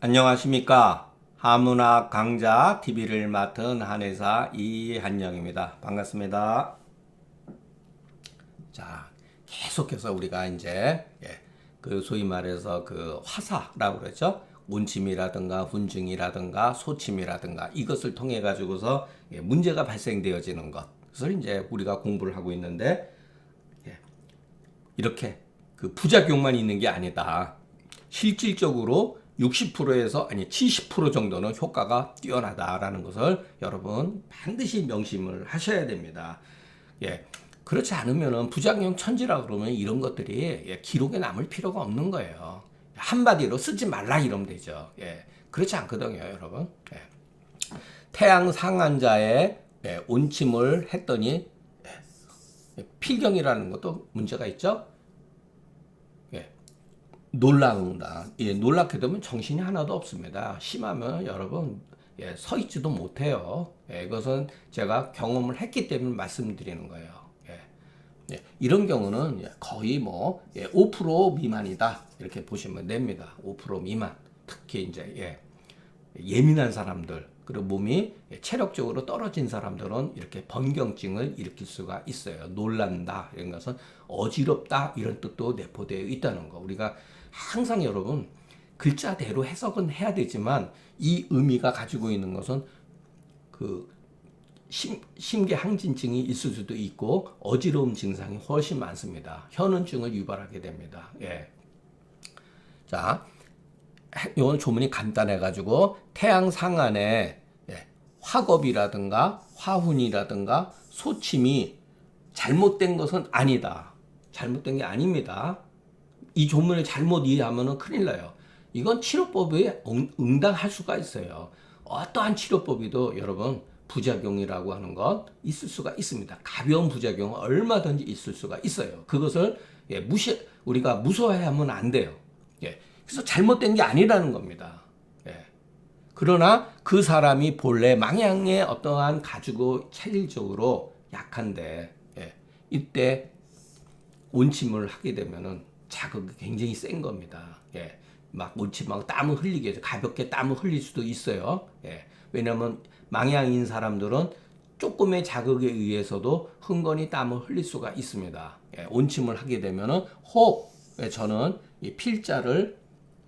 안녕하십니까. 한문학 강좌 TV를 맡은 한의사 이한영입니다. 반갑습니다. 자, 계속해서 우리가 이제 그 소위 말해서 그 화사라고 그랬죠. 온침이라든가 훈증이라든가 소침이라든가 이것을 통해 가지고서 문제가 발생되어지는 것을 이제 우리가 공부를 하고 있는데, 이렇게 그 부작용만 있는 게 아니다. 실질적으로 60%에서 아니 70% 정도는 효과가 뛰어나다라는 것을 여러분 반드시 명심을 하셔야 됩니다. 그렇지 않으면은 부작용 천지라 그러면 이런 것들이 기록에 남을 필요가 없는 거예요. 한마디로 쓰지 말라 이러면 되죠. 그렇지 않거든요, 여러분. 태양 상환자의 온침을 했더니 필경이라는 것도 문제가 있죠. 놀란다. 놀랍게 되면 정신이 하나도 없습니다. 심하면 여러분 서 있지도 못해요. 이것은 제가 경험을 했기 때문에 말씀드리는 거예요. 이런 경우는 거의 뭐 5% 미만이다 이렇게 보시면 됩니다. 5% 미만. 특히 이제 예민한 사람들 그리고 몸이 체력적으로 떨어진 사람들은 이렇게 번경증을 일으킬 수가 있어요. 놀란다 이런 것은 어지럽다 이런 뜻도 내포되어 있다는 거. 우리가 항상 여러분 글자대로 해석은 해야 되지만 이 의미가 가지고 있는 것은 그 심계항진증이 있을 수도 있고 어지러움 증상이 훨씬 많습니다. 현운증을 유발하게 됩니다. 자, 이건 조문이 간단해가지고 태양 상안에 화겁이라든가 화훈이라든가 소침이 잘못된 것은 아니다. 잘못된 게 아닙니다. 이 조문을 잘못 이해하면 큰일 나요. 이건 치료법에 응당할 수가 있어요. 어떠한 치료법이도 여러분 부작용이라고 하는 것 있을 수가 있습니다. 가벼운 부작용은 얼마든지 있을 수가 있어요. 그것을 우리가 무서워하면 안 돼요. 그래서 잘못된 게 아니라는 겁니다. 그러나 그 사람이 본래 망향의 어떠한 가지고 체질적으로 약한데 이때 온침을 하게 되면은 자극이 굉장히 센 겁니다. 막 온침하고 땀을 흘리게 해서 가볍게 땀을 흘릴 수도 있어요. 왜냐하면 망향인 사람들은 조금의 자극에 의해서도 흥건히 땀을 흘릴 수가 있습니다. 온침을 하게 되면은 혹 저는 이 필자를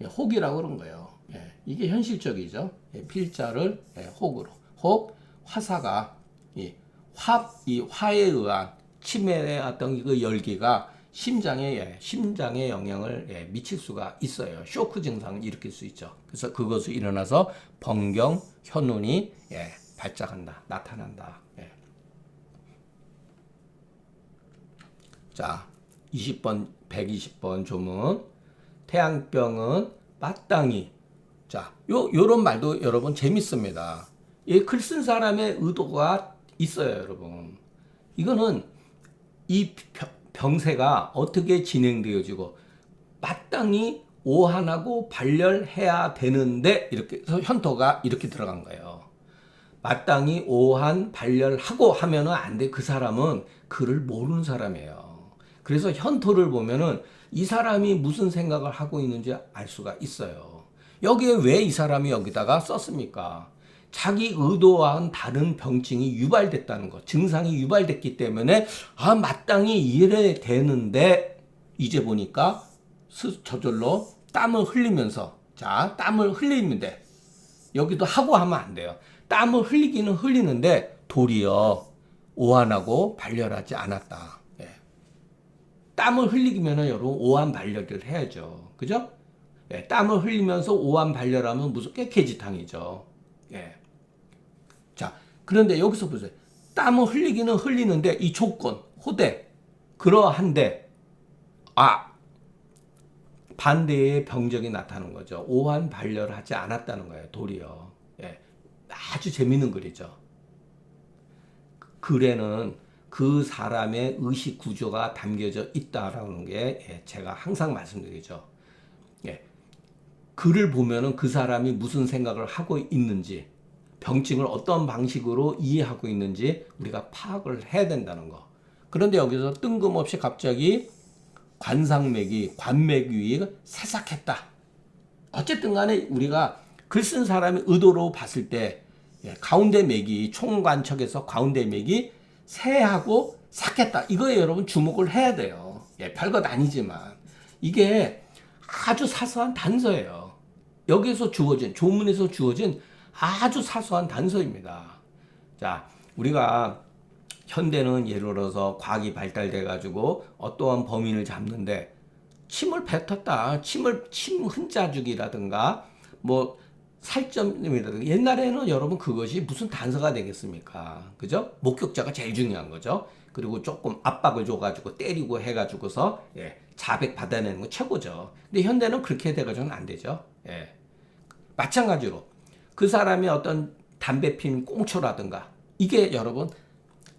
혹이라고 그런 거예요. 이게 현실적이죠. 필자를 혹으로. 혹 화사가 이 화에 의한 치매의 어떤 그 열기가 심장에 영향을 미칠 수가 있어요. 쇼크 증상을 일으킬 수 있죠. 그래서 그것이 일어나서 번경, 현운이 발작한다, 나타난다. 자, 20번, 120번 조문. 태양병은 마땅히. 자, 요런 말도 여러분 재밌습니다. 이 글 쓴 사람의 의도가 있어요, 여러분. 이거는 이 병세가 어떻게 진행되어지고 마땅히 오한하고 발열해야 되는데 이렇게 해서 현토가 이렇게 들어간 거예요. 마땅히 오한 발열하고 하면은 안 돼. 그 사람은 글을 모르는 사람이에요. 그래서 현토를 보면은 이 사람이 무슨 생각을 하고 있는지 알 수가 있어요. 여기에 왜 이 사람이 여기다가 썼습니까? 자기 의도와는 다른 병증이 유발됐다는 것, 증상이 유발됐기 때문에 마땅히 이해를 되는데 이제 보니까 저절로 땀을 흘리면서 땀을 흘리는데 여기도 하고 하면 안 돼요. 땀을 흘리기는 흘리는데 도리어 오한하고 발열하지 않았다. 땀을 흘리기면은 여러분 오한 발열을 해야죠. 그죠? 땀을 흘리면서 오한 발열하면 무슨 깨끗이탕이죠. 자, 그런데 여기서 보세요. 땀을 흘리기는 흘리는데 이 조건, 호대, 그러한데, 반대의 병적이 나타나는 거죠. 오한 발열을 하지 않았다는 거예요, 도리어. 아주 재밌는 글이죠. 글에는 그 사람의 의식 구조가 담겨져 있다라는 게 제가 항상 말씀드리죠. 글을 보면은 그 사람이 무슨 생각을 하고 있는지, 병증을 어떤 방식으로 이해하고 있는지 우리가 파악을 해야 된다는 거. 그런데 여기서 뜬금없이 갑자기 관맥이 새싹했다. 어쨌든 간에 우리가 글 쓴 사람의 의도로 봤을 때 가운데 맥이 총관척에서 가운데 맥이 새하고 삭했다. 이거에 여러분 주목을 해야 돼요. 별것 아니지만 이게 아주 사소한 단서예요. 여기서 주어진 조문에서 주어진 아주 사소한 단서입니다. 자, 우리가 현대는 예를 들어서 과학이 발달돼 가지고 어떠한 범인을 잡는데 침을 뱉었다. 침 흔자죽이라든가 뭐 살점이라든가 옛날에는 여러분 그것이 무슨 단서가 되겠습니까? 그죠? 목격자가 제일 중요한 거죠. 그리고 조금 압박을 줘가지고 때리고 해가지고서 자백 받아내는 거 최고죠. 근데 현대는 그렇게 돼가지고는 안 되죠. 마찬가지로 그 사람의 어떤 담배 피는 꽁초라든가 이게 여러분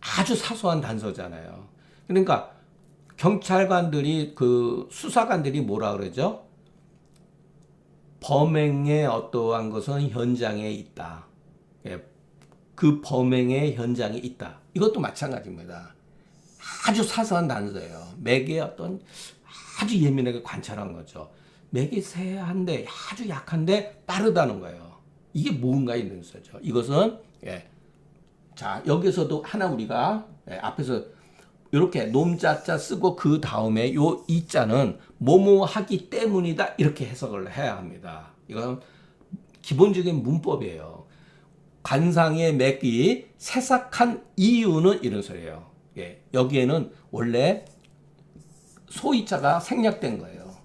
아주 사소한 단서잖아요. 그러니까 경찰관들이 그 수사관들이 뭐라 그러죠? 범행의 어떠한 것은 현장에 있다. 그 범행의 현장에 있다. 이것도 마찬가지입니다. 아주 사소한 단서예요. 맥의 어떤 아주 예민하게 관찰한 거죠. 맥이 세한데 아주 약한데 빠르다는 거예요. 이게 뭔가 있는 거죠. 이것은 자 여기서도 하나 우리가 앞에서 이렇게 놈자자 쓰고 그 다음에 요 이자는 뭐뭐 하기 때문이다 이렇게 해석을 해야 합니다. 이건 기본적인 문법이에요. 관상의 맥이 새싹한 이유는 이런 소리예요. 여기에는 원래 소이자가 생략된 거예요.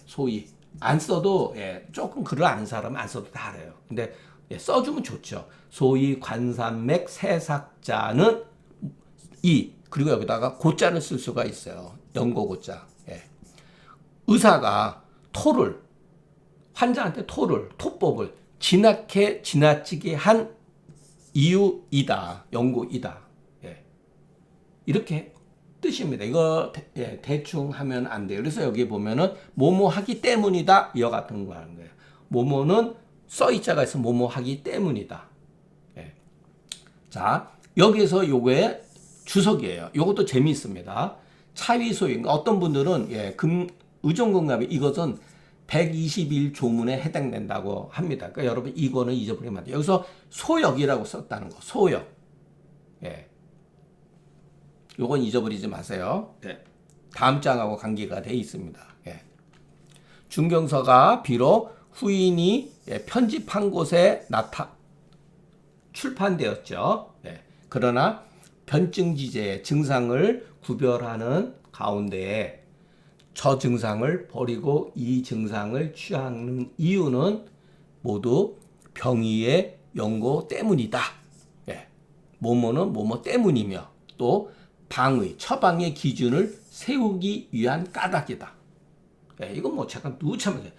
소이 안 써도 조금 글을 아는 사람은 안 써도 다 알아요. 근데 써주면 좋죠. 소이 관상맥 새싹자는 이 그리고 여기다가 고자를 쓸 수가 있어요. 연고 고자. 의사가 토를 환자한테 토법을 지나치게 한 이유이다. 연고이다. 이렇게 뜻입니다. 이거 대충 하면 안 돼요. 그래서 여기 보면은 뭐뭐 하기 때문이다. 이와 같은 거 하는 거예요. 뭐뭐는 써이자가 있어 뭐뭐 하기 때문이다. 자, 여기서 요게 주석이에요. 요것도 재미있습니다. 차위소유. 어떤 분들은 의존금갑이 이것은 121조문에 해당된다고 합니다. 그러니까 여러분 이거는 잊어버리면 안 돼요. 여기서 소역이라고 썼다는 거. 소역. 요건 잊어버리지 마세요. 다음 장하고 관계가 돼 있습니다. 중경서가 비록 후인이 편집한 곳에 출판되었죠. 그러나 변증지제의 증상을 구별하는 가운데 저 증상을 버리고 이 증상을 취하는 이유는 모두 병의의 연고 때문이다. 뭐뭐는 뭐뭐 때문이며 또 방의, 처방의 기준을 세우기 위한 까닭이다. 이건 뭐 잠깐 누참하게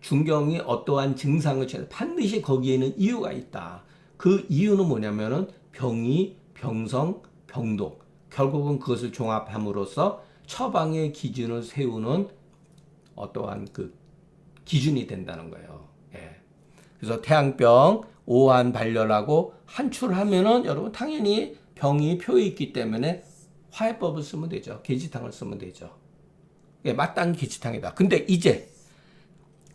중경이 어떠한 증상을 취해 반드시 거기에는 이유가 있다. 그 이유는 뭐냐면은 병이 병성, 병독 결국은 그것을 종합함으로써 처방의 기준을 세우는 어떠한 그 기준이 된다는 거예요. 그래서 태양병, 오한 발열하고 한출하면은 여러분 당연히 병이 표에 있기 때문에 화해법을 쓰면 되죠. 계지탕을 쓰면 되죠. 마땅히 계지탕이다. 근데 이제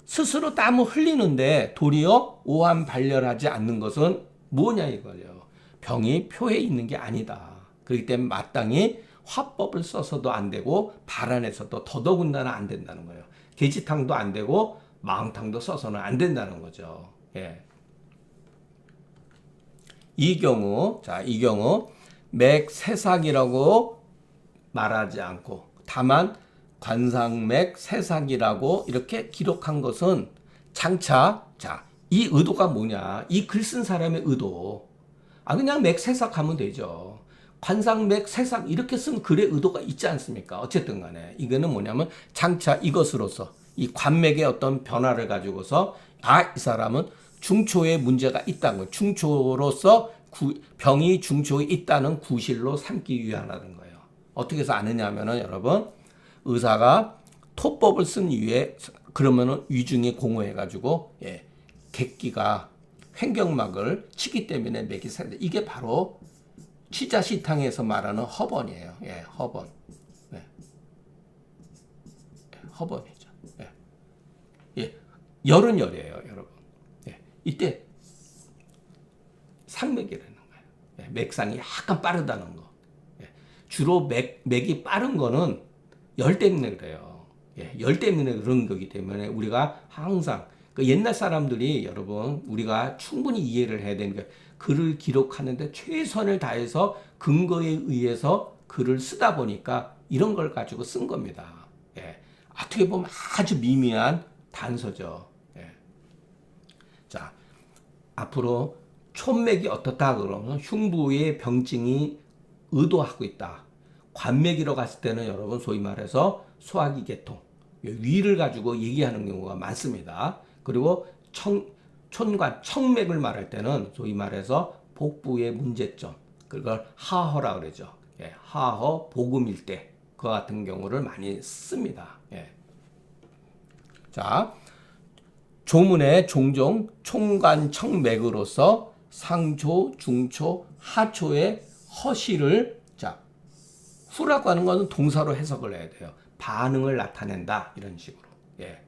스스로 땀을 흘리는데 도리어 오한 발열하지 않는 것은 뭐냐 이거예요. 병이 표에 있는 게 아니다. 그렇기 때문에 마땅히 화법을 써서도 안 되고 발안에서도 더더군다나 안 된다는 거예요. 계지탕도 안 되고 마음탕도 써서는 안 된다는 거죠. 이 경우 맥새삭이라고 말하지 않고 다만 관상맥 새삭이라고 이렇게 기록한 것은 장차 이 의도가 뭐냐? 이 글 쓴 사람의 의도. 그냥 맥새삭 하면 되죠. 관상맥 새삭 이렇게 쓴 글의 의도가 있지 않습니까? 어쨌든 간에 이거는 뭐냐면 장차 이것으로서 이 관맥의 어떤 변화를 가지고서 이 사람은 중초에 문제가 있다는 거예요. 중초로서 병이 중초에 있다는 구실로 삼기 위하는 거예요. 어떻게 해서 아느냐 하면은 여러분 의사가 토법을 쓴 이유에 그러면은 위중에 공허해 가지고 객기가 횡격막을 치기 때문에 맥이 새는데 이게 바로 치자시탕에서 말하는 허번이에요. 허번. 허번이죠. 열은 열이에요, 여러분. 이때 상맥이라는 거예요. 예, 맥상이 약간 빠르다는 거. 예, 주로 맥이 빠른 거는 열 때문에 그래요. 예, 열 때문에 그런 거기 때문에 우리가 항상 그 옛날 사람들이 여러분 우리가 충분히 이해를 해야 되는 게 글을 기록하는데 최선을 다해서 근거에 의해서 글을 쓰다 보니까 이런 걸 가지고 쓴 겁니다. 예, 어떻게 보면 아주 미미한 단서죠. 예. 자, 앞으로 촌맥이 어떻다 그러면 흉부의 병증이 의도하고 있다. 관맥이라고 갔을 때는 여러분 소위 말해서 소화기 계통, 위를 가지고 얘기하는 경우가 많습니다. 그리고 촌관, 청맥을 말할 때는 소위 말해서 복부의 문제점, 그걸 하허라 그러죠. 예, 하허, 복음일 때, 그 같은 경우를 많이 씁니다. 예. 자, 조문에 종종 총관, 청맥으로서 상초, 중초, 하초의 허시를, 자, 후라고 하는 것은 동사로 해석을 해야 돼요. 반응을 나타낸다. 이런 식으로. 예.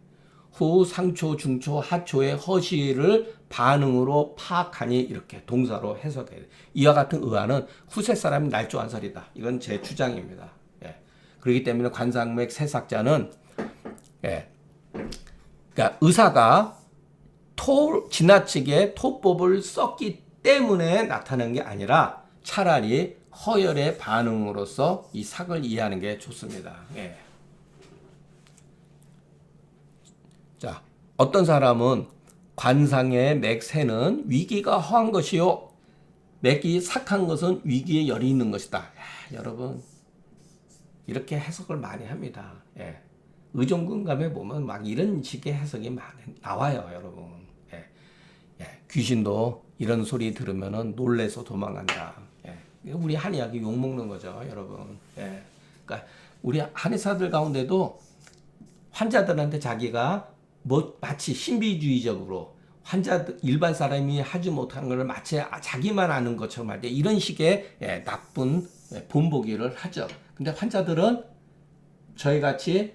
후, 상초, 중초, 하초의 허시를 반응으로 파악하니 이렇게 동사로 해석해야 돼요. 이와 같은 의안은 후세 사람이 날조한설이다. 이건 제 주장입니다. 예. 그렇기 때문에 관상맥 세삭자는 예. 그러니까 의사가 지나치게 토법을 썼기 때문에 나타나는 게 아니라 차라리 허혈의 반응으로서 이 삭을 이해하는 게 좋습니다. 예. 자, 어떤 사람은 관상의 맥세는 위기가 허한 것이요. 맥이 삭한 것은 위기에 열이 있는 것이다. 야, 여러분, 이렇게 해석을 많이 합니다. 예. 의존근감에 보면 막 이런 식의 해석이 나와요, 여러분. 예. 예. 귀신도 이런 소리 들으면은 놀래서 도망간다. 예. 우리 한의학이 욕먹는 거죠, 여러분. 예. 그러니까 우리 한의사들 가운데도 환자들한테 자기가 마치 신비주의적으로 환자들 일반 사람이 하지 못하는 걸 마치 자기만 아는 것처럼 할 때 이런 식의 나쁜 본보기를 하죠. 근데 환자들은 저희 같이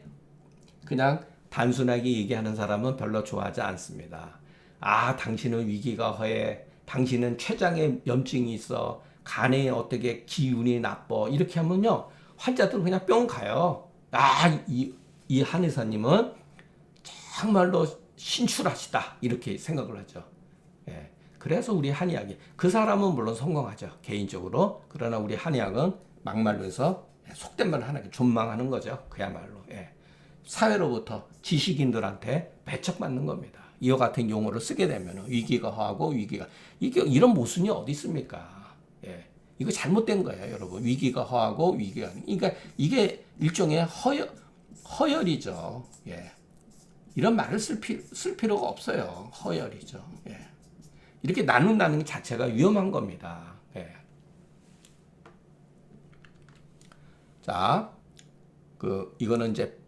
그냥 단순하게 얘기하는 사람은 별로 좋아하지 않습니다. 아, 당신은 위기가 허해. 당신은 췌장에 염증이 있어. 간에 어떻게 기운이 나빠. 이렇게 하면요. 환자들은 그냥 뿅 가요. 아, 이 한의사님은 정말로 신출하시다. 이렇게 생각을 하죠. 예. 그래서 우리 한의학이 그 사람은 물론 성공하죠. 개인적으로. 그러나 우리 한의학은 막말로 해서 속된 말 하나 존망하는 거죠. 그야말로. 예. 사회로부터 지식인들한테 배척받는 겁니다. 이와 같은 용어를 쓰게 되면 위기가 허하고 위기가 이게 이런 모순이 어디 있습니까? 예. 이거 잘못된 거예요, 여러분. 위기가 허하고 위기가 그러니까 이게 일종의 허열이죠. 예. 이런 말을 쓸 필요가 없어요. 허열이죠. 예. 이렇게 나눈다는 것 자체가 위험한 겁니다. 예. 자, 이거는 이제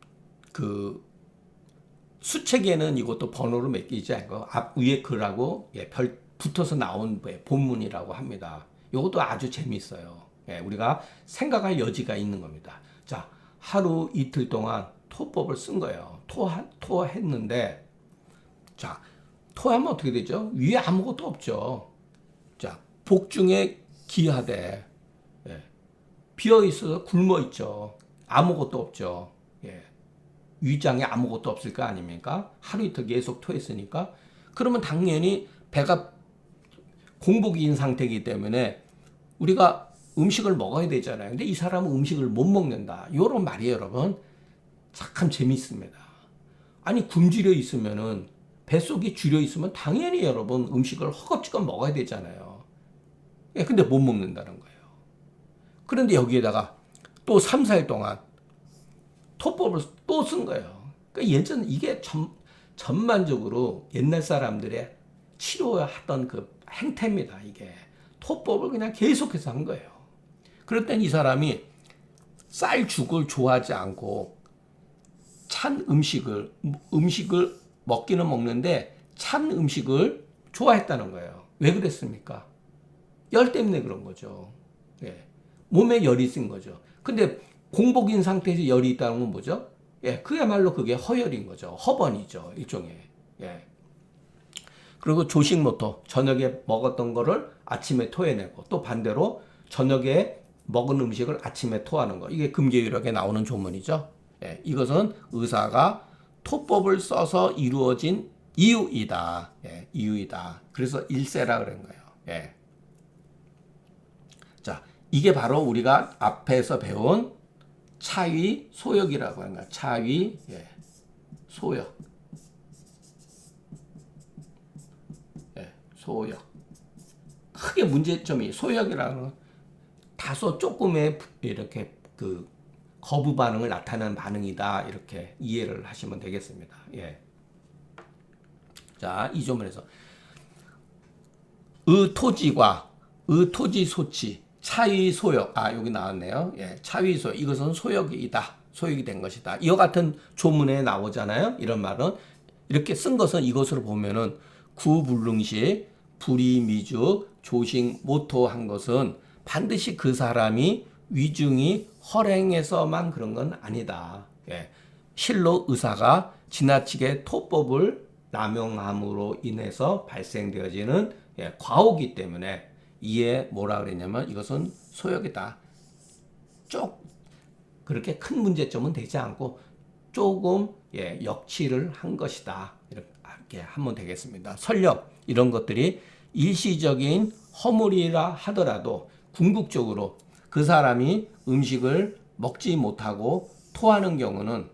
수책에는 이것도 번호로 맡기지 않고 앞 위에 글하고 별 붙어서 나온 본문이라고 합니다. 이것도 아주 재미있어요. 예, 우리가 생각할 여지가 있는 겁니다. 자, 하루 이틀 동안 토법을 쓴 거예요. 토했는데, 자, 토하면 어떻게 되죠? 위에 아무것도 없죠. 자, 복중에 기하되, 예, 비어 있어서 굶어 있죠. 아무것도 없죠. 예. 위장에 아무것도 없을 거 아닙니까? 하루 이틀 계속 토했으니까. 그러면 당연히 배가 공복인 상태이기 때문에 우리가 음식을 먹어야 되잖아요. 근데 이 사람은 음식을 못 먹는다. 이런 말이 여러분 참 재밌습니다. 아니 굶주려 있으면은 뱃속이 줄여 있으면 당연히 여러분 음식을 허겁지겁 먹어야 되잖아요. 예, 근데 못 먹는다는 거예요. 그런데 여기에다가 또 3, 4일 동안 토법을 또 쓴 거예요. 그러니까 예전 이게 전반적으로 옛날 사람들의 치료하던 그 행태입니다. 이게 토법을 그냥 계속해서 한 거예요. 그럴 땐 이 사람이 쌀죽을 좋아하지 않고 찬 음식을 먹기는 먹는데 찬 음식을 좋아했다는 거예요. 왜 그랬습니까? 열 때문에 그런 거죠. 예. 몸에 열이 쓴 거죠. 근데 공복인 상태에서 열이 있다는 건 뭐죠? 예, 그야말로 그게 허열인 거죠. 허번이죠. 일종의. 예. 그리고 조식모토, 저녁에 먹었던 거를 아침에 토해내고, 또 반대로 저녁에 먹은 음식을 아침에 토하는 거. 이게 금계유력에 나오는 조문이죠. 예, 이것은 의사가 토법을 써서 이루어진 이유이다. 예, 이유이다. 그래서 일세라 그런 거예요. 예. 자, 이게 바로 우리가 앞에서 배운 차위 소역이라고 하는 거야. 차위 예, 소역. 예, 소역. 크게 문제점이 소역이라는 건 다소 조금의 이렇게 그 거부 반응을 나타내는 반응이다. 이렇게 이해를 하시면 되겠습니다. 예. 자, 이 조문에서 의토지과 의토지소치 차위 소역. 아, 여기 나왔네요. 예, 차위 소역. 이것은 소역이다. 소역이 된 것이다. 이와 같은 조문에 나오잖아요. 이런 말은 이렇게 쓴 것은 이것으로 보면은 구불능시 불이미주 조식 모토한 것은 반드시 그 사람이 위중이 허랭해서만 그런 건 아니다. 예. 실로 의사가 지나치게 토법을 남용함으로 인해서 발생되어지는 예, 과오기 때문에 이에 뭐라 그랬냐면 이것은 소역이다. 그렇게 큰 문제점은 되지 않고 조금 예, 역치를 한 것이다. 이렇게 하면 되겠습니다. 설령 이런 것들이 일시적인 허물이라 하더라도 궁극적으로 그 사람이 음식을 먹지 못하고 토하는 경우는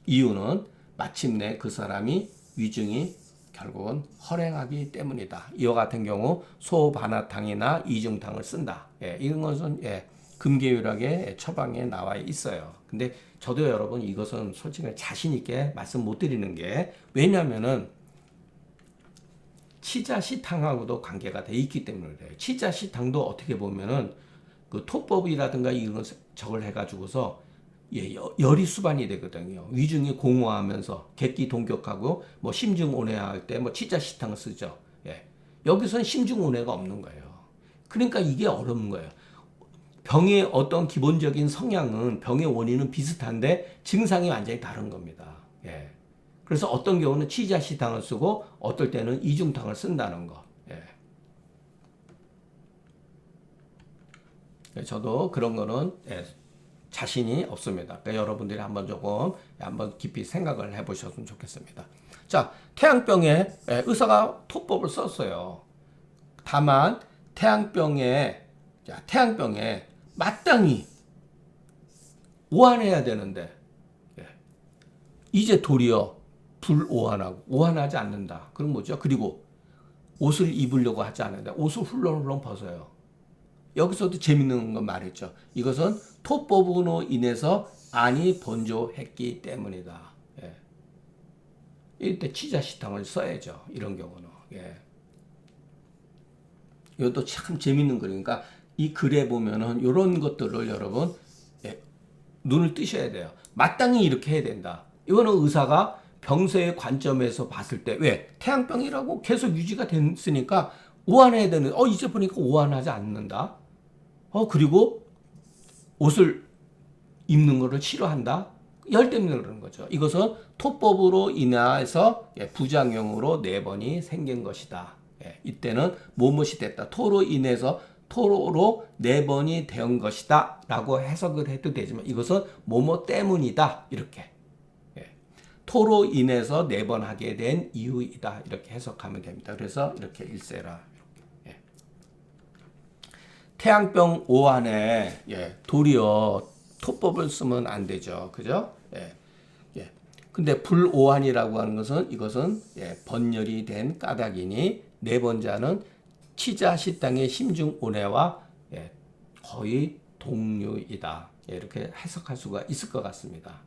이유는 마침내 그 사람이 위중이 결국은 허랭하기 때문이다. 이와 같은 경우 소반화탕이나 이중탕을 쓴다. 예, 이런 것은 예, 금계유락의 처방에 나와 있어요. 근데 저도 여러분 이것은 솔직히 자신 있게 말씀 못 드리는 게 왜냐면은 치자시탕하고도 관계가 돼 있기 때문에 그래요. 치자시탕도 어떻게 보면은 그 토법이라든가 이런 저걸 해가지고서 예, 열이 수반이 되거든요. 위중이 공허하면서 객기 동격하고 뭐 심중온해할 때 뭐 치자시탕을 쓰죠. 예. 여기서는 심중온해가 없는 거예요. 그러니까 이게 어려운 거예요. 병의 어떤 기본적인 성향은 병의 원인은 비슷한데 증상이 완전히 다른 겁니다. 예. 그래서 어떤 경우는 치자시탕을 쓰고 어떨 때는 이중탕을 쓴다는 거. 예. 저도 그런 거는 예, 자신이 없습니다. 그러니까 여러분들이 한번 깊이 생각을 해보셨으면 좋겠습니다. 자, 태양병에 예, 의사가 토법을 썼어요. 다만 태양병에 마땅히 오한해야 되는데 예, 이제 도리어 불오한하고 오한하지 않는다. 그럼 뭐죠? 그리고 옷을 입으려고 하지 않는다. 옷을 훌렁훌렁 벗어요. 여기서도 재밌는 건 말했죠. 이것은 토법으로 인해서 안이 번조했기 때문이다. 예. 이때 치자시탕을 써야죠. 이런 경우는. 예. 이것도 참 재밌는 글이니까 이 글에 보면은 이런 것들을 여러분 예, 눈을 뜨셔야 돼요. 마땅히 이렇게 해야 된다. 이거는 의사가 병세의 관점에서 봤을 때 왜? 태양병이라고 계속 유지가 됐으니까 오한해야 되는 이제 보니까 오한하지 않는다. 그리고 옷을 입는 것을 싫어한다. 열 때문에 그러는 거죠. 이것은 토법으로 인해서 부작용으로 4번이 생긴 것이다. 이때는 무엇이 됐다. 토로 인해서 토로 4번이 된 것이다. 라고 해석을 해도 되지만 이것은 뭐뭐 때문이다. 이렇게. 토로 인해서 4번 하게 된 이유이다. 이렇게 해석하면 됩니다. 그래서 이렇게 일세라. 태양병 오한에 도리어 토법을 쓰면 안 되죠. 그죠? 근데 불오한이라고 하는 것은 이것은 번열이 된 까닭이니 4번자는 치자시땅의 심중온해와 거의 동류이다. 이렇게 해석할 수가 있을 것 같습니다.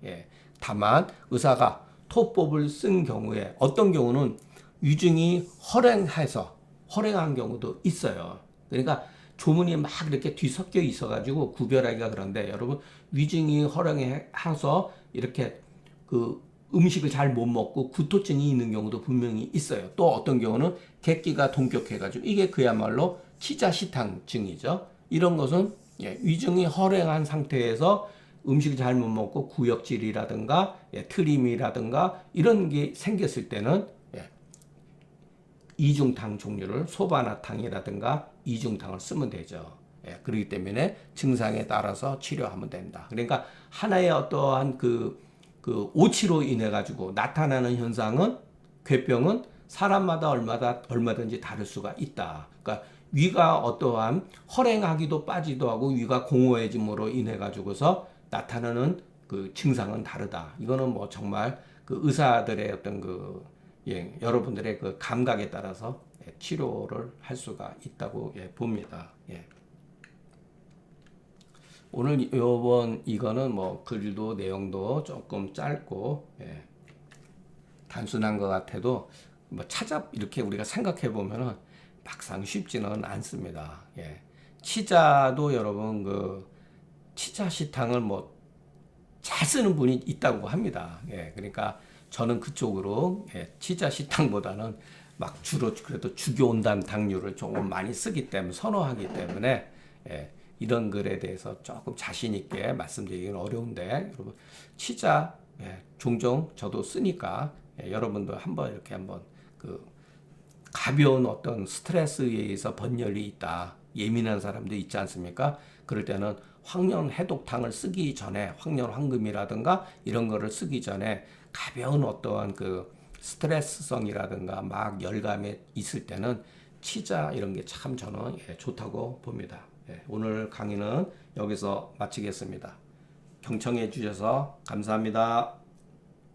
다만 의사가 토법을 쓴 경우에 어떤 경우는 위중이 허랭한 경우도 있어요. 그러니까 조문이 막 이렇게 뒤섞여 있어가지고 구별하기가 그런데 여러분 위중이 허령해서 이렇게 그 음식을 잘 못 먹고 구토증이 있는 경우도 분명히 있어요. 또 어떤 경우는 객기가 동격해가지고 이게 그야말로 치자시탕증이죠. 이런 것은 위중이 허령한 상태에서 음식을 잘 못 먹고 구역질이라든가 트림이라든가 이런 게 생겼을 때는 이중탕 종류를 소바나탕이라든가 이중탕을 쓰면 되죠. 예, 그렇기 때문에 증상에 따라서 치료하면 된다. 그러니까 하나의 어떠한 그 오치로 인해 가지고 나타나는 현상은 괴병은 사람마다 얼마든지 다를 수가 있다. 그러니까 위가 어떠한 허랭하기도 빠지도 하고 위가 공허해짐으로 인해 가지고서 나타나는 그 증상은 다르다. 이거는 뭐 정말 그 의사들의 어떤 그 예, 여러분들의 그 감각에 따라서 예, 치료를 할 수가 있다고 예, 봅니다. 예. 오늘 요번 이거는 뭐 글도 내용도 조금 짧고 예, 단순한 것 같아도 뭐 이렇게 우리가 생각해 보면은 막상 쉽지는 않습니다. 예. 치자도 여러분 그 치자 시탕을 뭐 잘 쓰는 분이 있다고 합니다. 예. 그러니까 저는 그쪽으로 예, 치자 시탕보다는 막 주로 그래도 주교온담 당류를 조금 많이 쓰기 때문에 선호하기 때문에 예, 이런 글에 대해서 조금 자신 있게 말씀드리기는 어려운데 여러분 치자 예, 종종 저도 쓰니까 예, 여러분도 한번 이렇게 한번 그 가벼운 어떤 스트레스에 의해서 번열이 있다. 예민한 사람도 있지 않습니까? 그럴 때는 황련 해독탕을 쓰기 전에 황련 황금이라든가 이런 거를 쓰기 전에 가벼운 어떠한 그 스트레스성이라든가 막 열감에 있을 때는 치자 이런 게 참 저는 예, 좋다고 봅니다. 예, 오늘 강의는 여기서 마치겠습니다. 경청해 주셔서 감사합니다.